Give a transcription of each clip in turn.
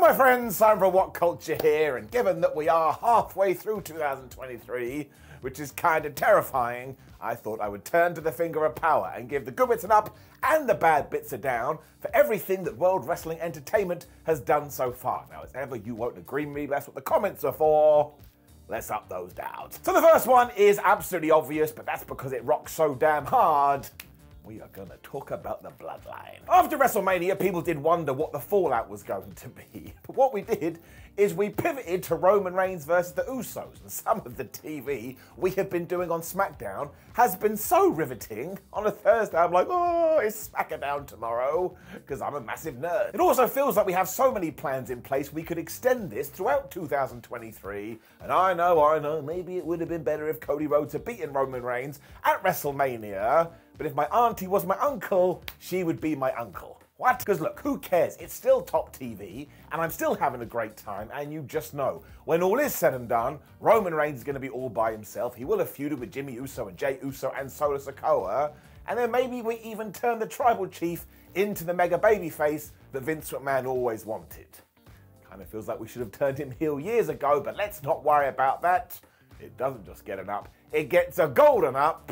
my friends, time for What Culture here, and given that we are halfway through 2023, which is kind of terrifying, I thought I would turn to the finger of power and give the good bits an up and the bad bits a down for everything that World Wrestling Entertainment has done so far. Now, as ever, you won't agree with me, that's what the comments are for. Let's up those downs. So the first one is absolutely obvious, but that's because it rocks so damn hard. We are going to talk about the Bloodline. After WrestleMania, people did wonder what the fallout was going to be. But what we did is we pivoted to Roman Reigns versus the Usos. And some of the TV we have been doing on SmackDown has been so riveting. On a Thursday, I'm like, oh, it's SmackDown tomorrow, because I'm a massive nerd. It also feels like we have so many plans in place we could extend this throughout 2023. And I know, maybe it would have been better if Cody Rhodes had beaten Roman Reigns at WrestleMania. But if my auntie was my uncle, she would be my uncle. What? Because look, who cares? It's still top TV, and I'm still having a great time, and you just know, when all is said and done, Roman Reigns is going to be all by himself. He will have feuded with Jimmy Uso and Jey Uso and Solo Sikoa, and then maybe we even turn the Tribal Chief into the mega babyface that Vince McMahon always wanted. Kind of feels like we should have turned him heel years ago, but let's not worry about that. It doesn't just get an up, it gets a golden up.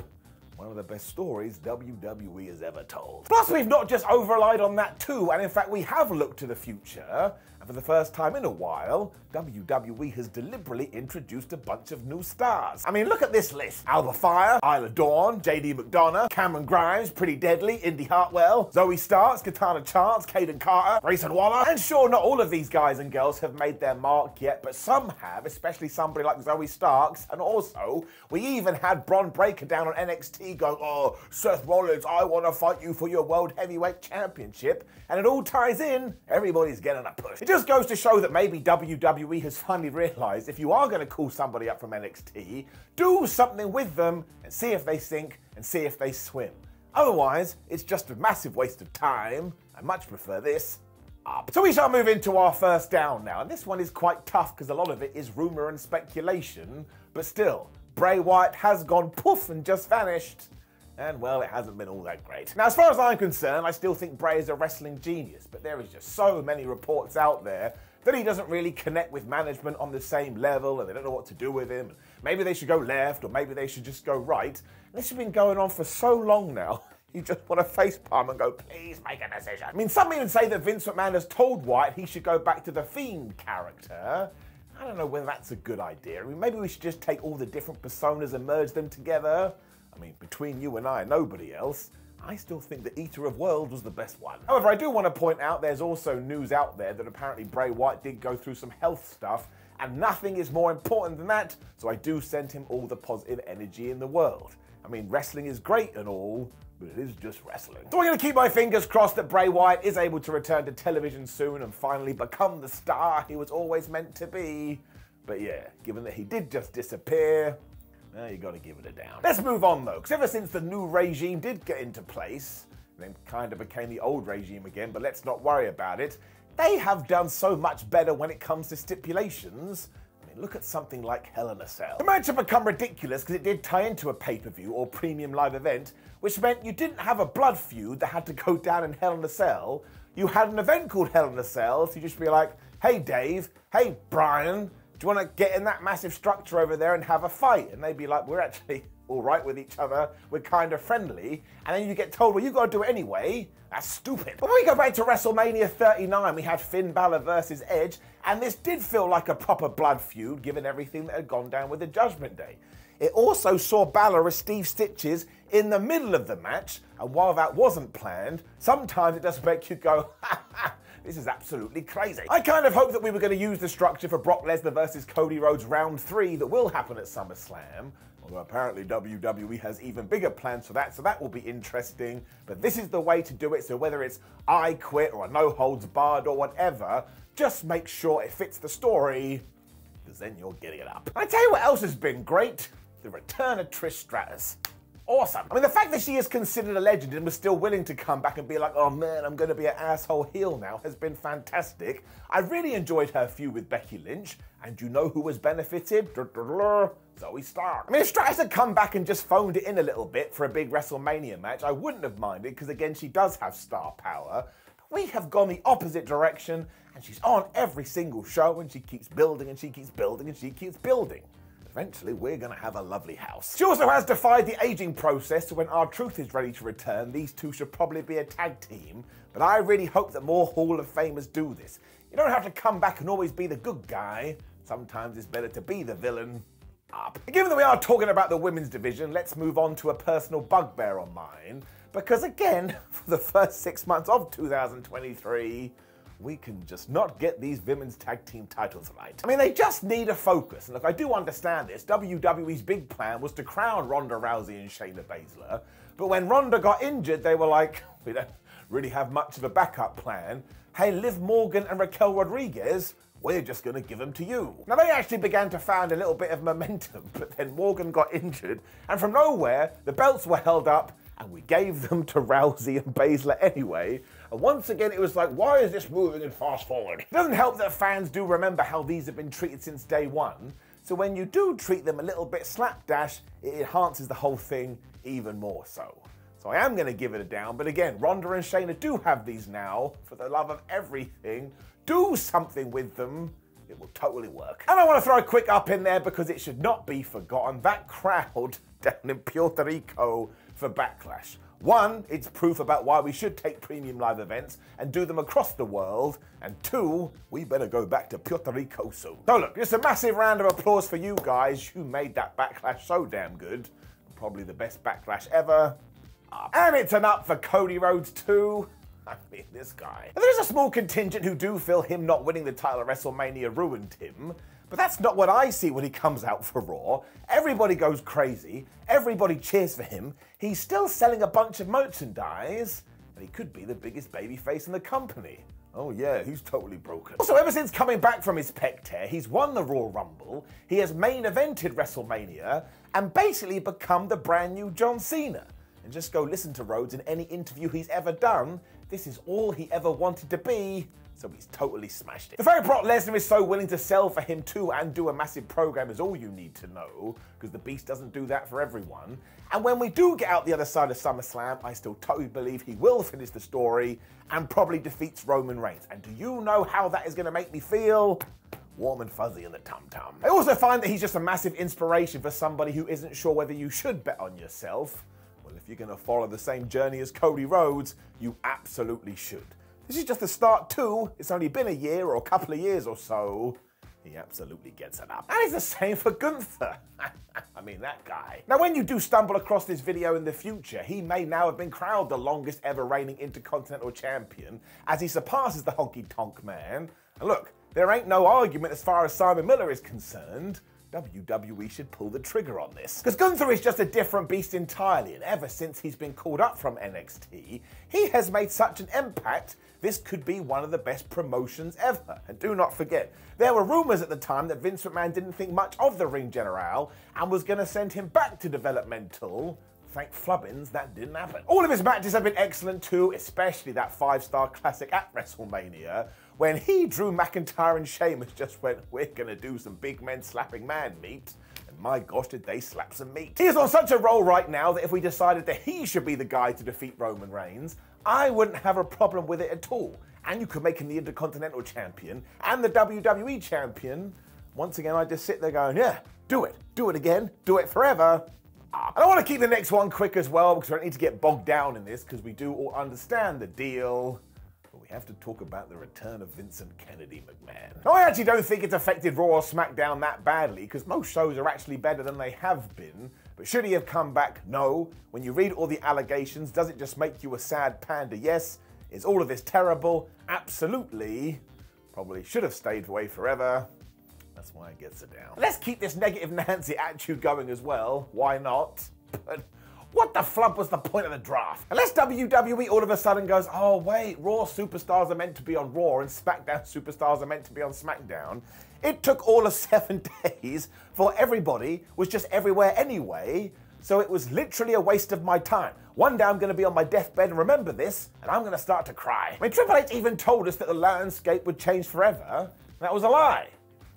One of the best stories WWE has ever told. Plus, we've not just over-relied on that too, and in fact, we have looked to the future. And for the first time in a while, WWE has deliberately introduced a bunch of new stars. I mean, look at this list. Alba Fire, Isla Dawn, JD McDonough, Cameron Grimes, Pretty Deadly, Indy Hartwell, Zoe Starks, Katana Chance, Caden Carter, Grayson Waller. And sure, not all of these guys and girls have made their mark yet, but some have, especially somebody like Zoe Starks. And also, we even had Bron Breakker down on NXT going, oh, Seth Rollins, I want to fight you for your World Heavyweight Championship. And it all ties in, everybody's getting a push. It just goes to show that maybe WWE has finally realized if you are going to call somebody up from NXT, do something with them and see if they sink and see if they swim. Otherwise, it's just a massive waste of time. I much prefer this. Up. So we shall move into our first down now, and this one is quite tough because a lot of it is rumor and speculation, but still, Bray Wyatt has gone poof and just vanished. And well, it hasn't been all that great. Now, as far as I'm concerned, I still think Bray is a wrestling genius, but there is just so many reports out there that he doesn't really connect with management on the same level, and they don't know what to do with him. Maybe they should go left, or maybe they should just go right. And this has been going on for so long now. You just want to facepalm and go, please make a decision. I mean, some even say that Vince McMahon has told Wyatt he should go back to the Fiend character. I don't know whether that's a good idea. I mean, maybe we should just take all the different personas and merge them together. I mean, between you and I and nobody else, I still think the Eater of Worlds was the best one. However, I do want to point out there's also news out there that apparently Bray Wyatt did go through some health stuff, and nothing is more important than that, so I do send him all the positive energy in the world. I mean, wrestling is great and all, but it is just wrestling. So I'm going to keep my fingers crossed that Bray Wyatt is able to return to television soon and finally become the star he was always meant to be. But yeah, given that he did just disappear, you got to give it a down. Let's move on though, because ever since the new regime did get into place, then kind of became the old regime again, but let's not worry about it, they have done so much better when it comes to stipulations. I mean, look at something like Hell in a Cell. The match had become ridiculous because it did tie into a pay-per-view or premium live event, which meant you didn't have a blood feud that had to go down in Hell in a Cell. You had an event called Hell in a Cell, so you just be like, hey Dave, hey Brian, do you want to get in that massive structure over there and have a fight? And they'd be like, we're actually all right with each other, we're kind of friendly. And then you get told, well, you got to do it anyway. That's stupid. But when we go back to WrestleMania 39, we had Finn Balor versus Edge, and this did feel like a proper blood feud, given everything that had gone down with the Judgment Day. It also saw Balor as Steve Stitches in the middle of the match, and while that wasn't planned, sometimes it does make you go, ha ha, this is absolutely crazy. I kind of hoped that we were going to use the structure for Brock Lesnar versus Cody Rhodes round 3 that will happen at SummerSlam, although apparently WWE has even bigger plans for that, so that will be interesting. But this is the way to do it, so whether it's I Quit or a no holds barred or whatever, just make sure it fits the story, because then you're getting it up. And I tell you what else has been great, the return of Trish Stratus. Awesome. I mean, the fact that she is considered a legend and was still willing to come back and be like, oh man, I'm going to be an asshole heel now, has been fantastic. I really enjoyed her feud with Becky Lynch, and you know who was benefited? Zoe Stark. I mean, if Stratus had come back and just phoned it in a little bit for a big WrestleMania match, I wouldn't have minded, because again, she does have star power. we have gone the opposite direction, and she's on every single show, and she keeps building, and she keeps building, and she keeps building. Eventually, we're going to have a lovely house. She also has defied the aging process, so when R-Truth is ready to return, these two should probably be a tag team, but I really hope that more Hall of Famers do this. You don't have to come back and always be the good guy. Sometimes it's better to be the villain. Given that we are talking about the women's division, let's move on to a personal bugbear on mine, because again, for the first 6 months of 2023, we can just not get these women's tag team titles right. I mean, they just need a focus. And look, I do understand this. WWE's big plan was to crown Ronda Rousey and Shayna Baszler. But when Ronda got injured, they were like, we don't really have much of a backup plan. Hey, Liv Morgan and Raquel Rodriguez, we're just going to give them to you. Now, they actually began to find a little bit of momentum, but then Morgan got injured, and from nowhere, the belts were held up, and we gave them to Rousey and Baszler anyway. And once again, it was like, why is this moving in fast forward? It doesn't help that fans do remember how these have been treated since day one. So when you do treat them a little bit slapdash, it enhances the whole thing even more so. So I am going to give it a down. But again, Ronda and Shayna do have these now. For the love of everything, do something with them. It will totally work. And I want to throw a quick up in there because it should not be forgotten. That crowd down in Puerto Rico for Backlash. One, it's proof about why we should take premium live events and do them across the world. And two, we better go back to Puerto Rico soon. So look, just a massive round of applause for you guys. You made that Backlash so damn good. Probably the best Backlash ever. And it's an up for Cody Rhodes too. I mean, this guy. And there's a small contingent who do feel him not winning the title at WrestleMania ruined him. But that's not what I see when he comes out for Raw. Everybody goes crazy. Everybody cheers for him. He's still selling a bunch of merchandise. And he could be the biggest babyface in the company. Oh yeah, he's totally broken. Also, ever since coming back from his pec tear, he's won the Royal Rumble, he has main evented WrestleMania, and basically become the brand new John Cena. And just go listen to Rhodes in any interview he's ever done. This is all he ever wanted to be. So he's totally smashed it. The fact Brock Lesnar is so willing to sell for him too and do a massive program is all you need to know, because the Beast doesn't do that for everyone. And when we do get out the other side of SummerSlam, I still totally believe he will finish the story and probably defeats Roman Reigns. And do you know how that is going to make me feel? Warm and fuzzy in the tum-tum. I also find that he's just a massive inspiration for somebody who isn't sure whether you should bet on yourself. Well, if you're going to follow the same journey as Cody Rhodes, you absolutely should. This is just the start too. It's only been a year or a couple of years or so. He absolutely gets it up. And it's the same for Gunther. I mean, that guy. Now, when you do stumble across this video in the future, he may now have been crowned the longest ever reigning Intercontinental Champion as he surpasses the Honky Tonk Man. And look, there ain't no argument as far as Simon Miller is concerned. WWE should pull the trigger on this. Because Gunther is just a different beast entirely, and ever since he's been called up from NXT, he has made such an impact, this could be one of the best promotions ever. And do not forget, there were rumours at the time that Vince McMahon didn't think much of the Ring General and was going to send him back to developmental. Thank Flubbins, that didn't happen. All of his matches have been excellent too, especially that 5-star classic at WrestleMania, when he, Drew McIntyre and Sheamus just went, we're gonna do some big men slapping man meat. And my gosh, did they slap some meat. He is on such a roll right now that if we decided that he should be the guy to defeat Roman Reigns, I wouldn't have a problem with it at all. And you could make him the Intercontinental Champion and the WWE Champion. Once again, I just sit there going, yeah, do it again, do it forever. And I want to keep the next one quick as well, because I don't need to get bogged down in this, because we do all understand the deal. But we have to talk about the return of Vincent Kennedy McMahon. Now, I actually don't think it's affected Raw or SmackDown that badly, because most shows are actually better than they have been. But should he have come back? No. When you read all the allegations, does it just make you a sad panda? Yes. Is all of this terrible? Absolutely. Probably should have stayed away forever. That's why it gets it down. Let's keep this negative Nancy attitude going as well. Why not? But what the flub was the point of the draft? Unless WWE all of a sudden goes, oh wait, Raw superstars are meant to be on Raw and SmackDown superstars are meant to be on SmackDown. It took all of 7 days for everybody was just everywhere anyway. So it was literally a waste of my time. One day I'm going to be on my deathbed and remember this, and I'm going to start to cry. I mean, Triple H even told us that the landscape would change forever. That was a lie.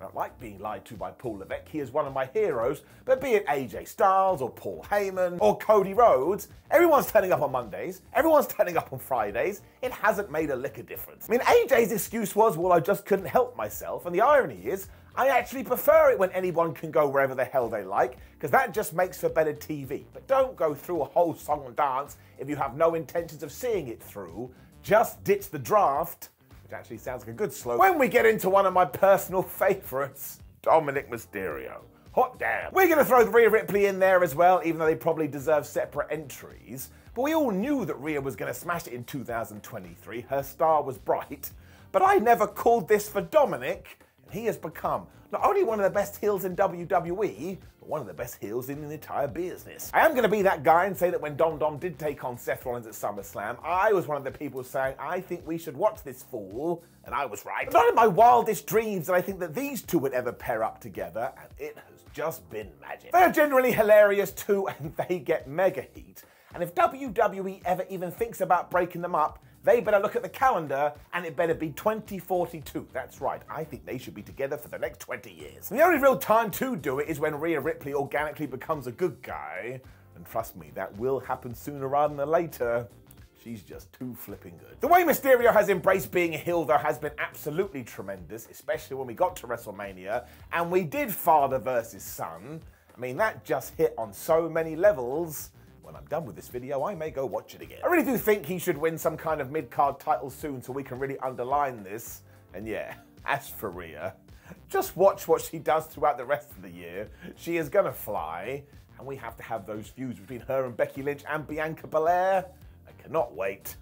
I don't like being lied to by Paul Levesque. He is one of my heroes, but be it AJ Styles or Paul Heyman or Cody Rhodes, everyone's turning up on Mondays, everyone's turning up on Fridays. It hasn't made a lick of difference. I mean, AJ's excuse was, well, I just couldn't help myself, and the irony is, I actually prefer it when anyone can go wherever the hell they like, because that just makes for better TV. But don't go through a whole song and dance if you have no intentions of seeing it through. Just ditch the draft, which actually sounds like a good slogan, when we get into one of my personal favourites, Dominic Mysterio. Hot damn. We're going to throw Rhea Ripley in there as well, even though they probably deserve separate entries. But we all knew that Rhea was going to smash it in 2023. Her star was bright. But I never called this for Dominic. He has become not only one of the best heels in WWE, but one of the best heels in the entire business. I am going to be that guy and say that when Dom did take on Seth Rollins at SummerSlam, I was one of the people saying, I think we should watch this fool, and I was right. But not in my wildest dreams did I think that these two would ever pair up together, and it has just been magic. They're generally hilarious too, and they get mega heat. And if WWE ever even thinks about breaking them up, they better look at the calendar, and it better be 2042. That's right, I think they should be together for the next 20 years. And the only real time to do it is when Rhea Ripley organically becomes a good guy. And trust me, that will happen sooner rather than later. She's just too flipping good. The way Mysterio has embraced being a heel, though, has been absolutely tremendous, especially when we got to WrestleMania, and we did father versus son. I mean, that just hit on so many levels. When I'm done with this video, I may go watch it again. I really do think he should win some kind of mid-card title soon so we can really underline this. And yeah, as for Rhea, just watch what she does throughout the rest of the year. She is gonna fly, and we have to have those feuds between her and Becky Lynch and Bianca Belair. I cannot wait.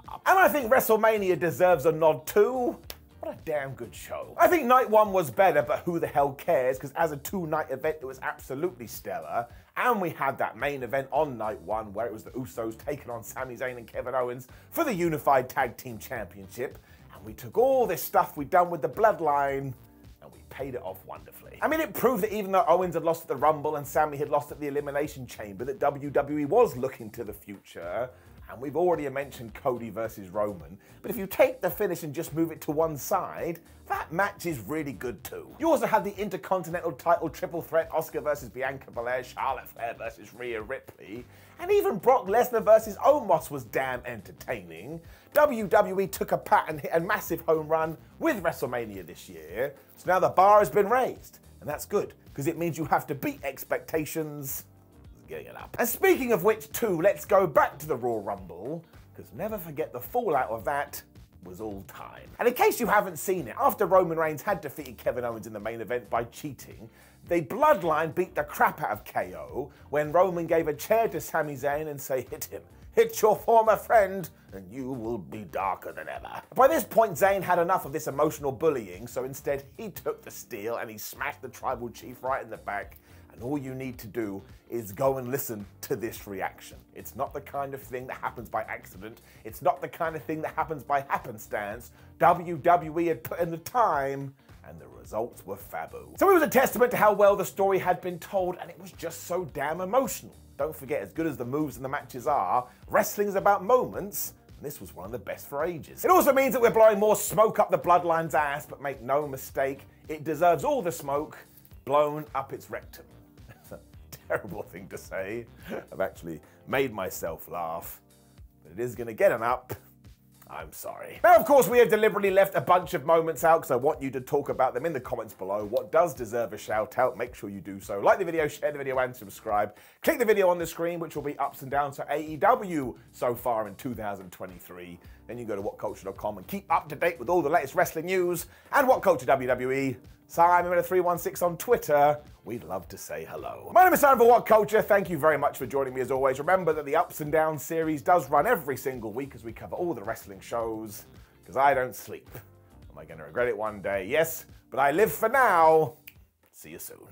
And I think WrestleMania deserves a nod too. What a damn good show. I think night one was better, but who the hell cares? Because as a two-night event, it was absolutely stellar. And we had that main event on night one where it was the Usos taking on Sami Zayn and Kevin Owens for the Unified Tag Team Championship. And we took all this stuff we'd done with the Bloodline and we paid it off wonderfully. I mean, it proved that even though Owens had lost at the Rumble and Sami had lost at the Elimination Chamber, that WWE was looking to the future. And we've already mentioned Cody versus Roman, but if you take the finish and just move it to one side, that match is really good too. You also had the Intercontinental title triple threat, Asuka versus Bianca Belair, Charlotte Flair versus Rhea Ripley, and even Brock Lesnar versus Omos was damn entertaining. WWE took a pat and hit a massive home run with WrestleMania this year, so now the bar has been raised, and that's good, because it means you have to beat expectations. Getting it up. And speaking of which too, let's go back to the Royal Rumble, because never forget the fallout of that was all time. And in case you haven't seen it, after Roman Reigns had defeated Kevin Owens in the main event by cheating, the Bloodline beat the crap out of KO when Roman gave a chair to Sami Zayn and said, hit him. Hit your former friend, and you will be darker than ever. By this point, Zayn had enough of this emotional bullying, so instead he took the steel and he smashed the Tribal Chief right in the back. And all you need to do is go and listen to this reaction. It's not the kind of thing that happens by accident. It's not the kind of thing that happens by happenstance. WWE had put in the time, and the results were fabu. So it was a testament to how well the story had been told, and it was just so damn emotional. Don't forget, as good as the moves and the matches are, wrestling is about moments, and this was one of the best for ages. It also means that we're blowing more smoke up the Bloodline's ass, but make no mistake, it deserves all the smoke blown up its rectum. Terrible thing to say. I've actually made myself laugh, but it is going to get an up. I'm sorry. Now, of course, we have deliberately left a bunch of moments out because I want you to talk about them in the comments below. What does deserve a shout out? Make sure you do so. Like the video, share the video, and subscribe. Click the video on the screen, which will be ups and downs for AEW so far in 2023. Then you go to WhatCulture.com and keep up to date with all the latest wrestling news and What Culture WWE. Simon316 on Twitter. We'd love to say hello. My name is Simon for What Culture. Thank you very much for joining me as always. Remember that the Ups and Downs series does run every single week as we cover all the wrestling shows, because I don't sleep. Am I going to regret it one day? Yes, but I live for now. See you soon.